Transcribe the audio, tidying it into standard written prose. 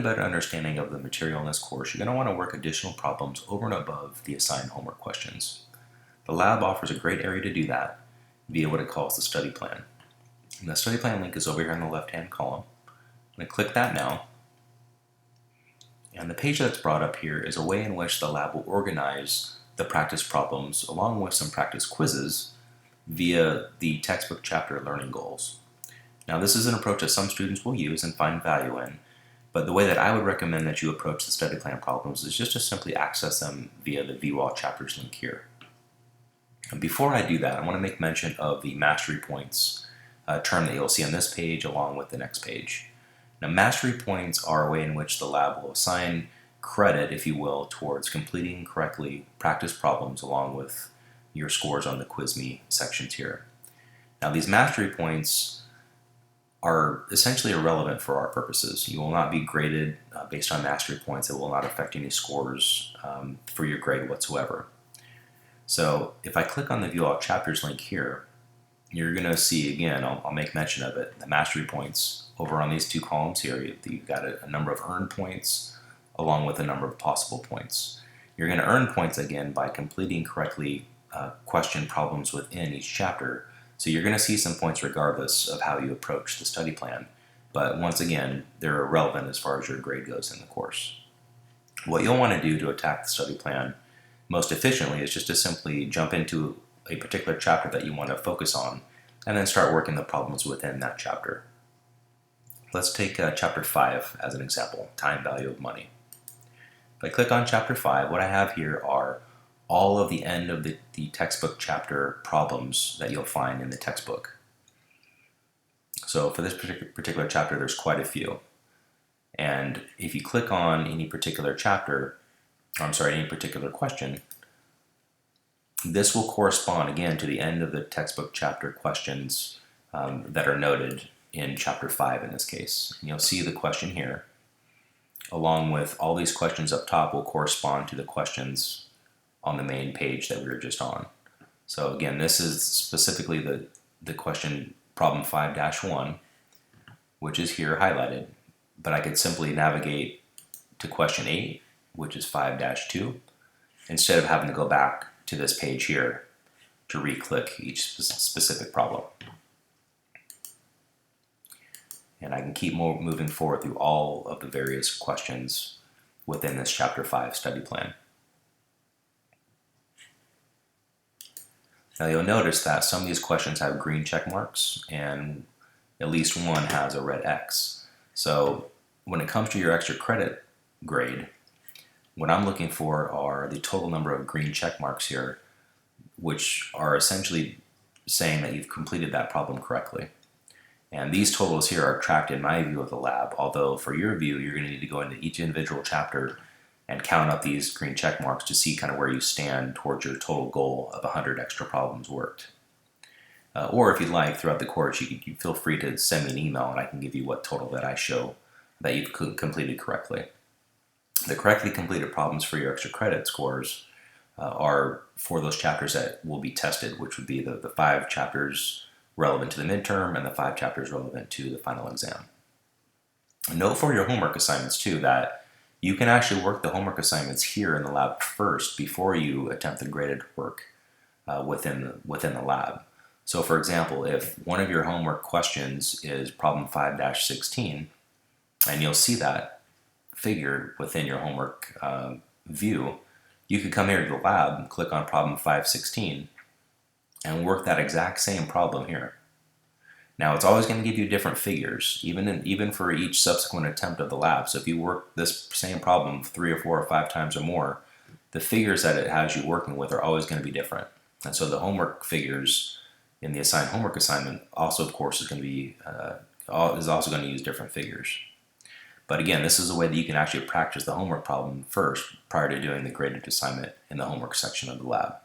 a better understanding of the material in this course, you're going to want to work additional problems over and above the assigned homework questions. The lab offers a great area to do that via what it calls the study plan. And the study plan link is over here in the left-hand column. I'm going to click that now. And the page that's brought up here is a way in which the lab will organize the practice problems along with some practice quizzes via the textbook chapter learning goals. Now, this is an approach that some students will use and find value in, but the way that I would recommend that you approach the study plan problems is just to simply access them via the VWAL chapters link here. And before I do that, I want to make mention of the mastery points term that you'll see on this page along with the next page. Now, mastery points are a way in which the lab will assign credit, if you will, towards completing correctly practice problems along with your scores on the QuizMe sections here. Now, these mastery points are essentially irrelevant for our purposes. You will not be graded based on mastery points. It will not affect any scores for your grade whatsoever. So if I click on the View All Chapters link here, you're going to see, again, I'll make mention of it, the mastery points over on these two columns here. You've got a number of earned points along with a number of possible points. You're going to earn points again by completing correctly question problems within each chapter. So you're going to see some points regardless of how you approach the study plan. But once again, they're irrelevant as far as your grade goes in the course. What you'll want to do to attack the study plan most efficiently is just to simply jump into a particular chapter that you want to focus on and then start working the problems within that chapter. Let's take chapter 5 as an example, time value of money. If I click on chapter 5, what I have here are all of the end of the textbook chapter problems that you'll find in the textbook. So for this particular chapter, there's quite a few. And if you click on any particular chapter, any particular question, this will correspond again to the end of the textbook chapter questions that are noted in chapter 5 in this case. And you'll see the question here, along with all these questions up top will correspond to the questions on the main page that we were just on. So again, this is specifically the question problem 5-1, which is here highlighted, but I could simply navigate to question 8, which is 5-2, instead of having to go back to this page here to re-click each specific problem. And I can keep moving forward through all of the various questions within this chapter 5 study plan. Now you'll notice that some of these questions have green check marks and at least one has a red X. So when it comes to your extra credit grade, what I'm looking for are the total number of green check marks here, which are essentially saying that you've completed that problem correctly. And these totals here are tracked in my view of the lab, although for your view, you're going to need to go into each individual chapter and count up these green check marks to see kind of where you stand towards your total goal of 100 extra problems worked. Or if you'd like, throughout the course, you feel free to send me an email and I can give you what total that I show that you've completed correctly. The correctly completed problems for your extra credit scores are for those chapters that will be tested, which would be the 5 chapters relevant to the midterm and the 5 chapters relevant to the final exam. Note for your homework assignments too that you can actually work the homework assignments here in the lab first before you attempt the graded work within the lab. So for example, if one of your homework questions is problem 5-16, and you'll see that figured within your homework view, you could come here to the lab and click on problem 5-16 and work that exact same problem here. Now it's always going to give you different figures, even for each subsequent attempt of the lab. So if you work this same problem 3 or 4 or 5 times or more, the figures that it has you working with are always going to be different. And so the homework figures in the assigned homework assignment also, of course, is also going to use different figures. But again, this is a way that you can actually practice the homework problem first prior to doing the graded assignment in the homework section of the lab.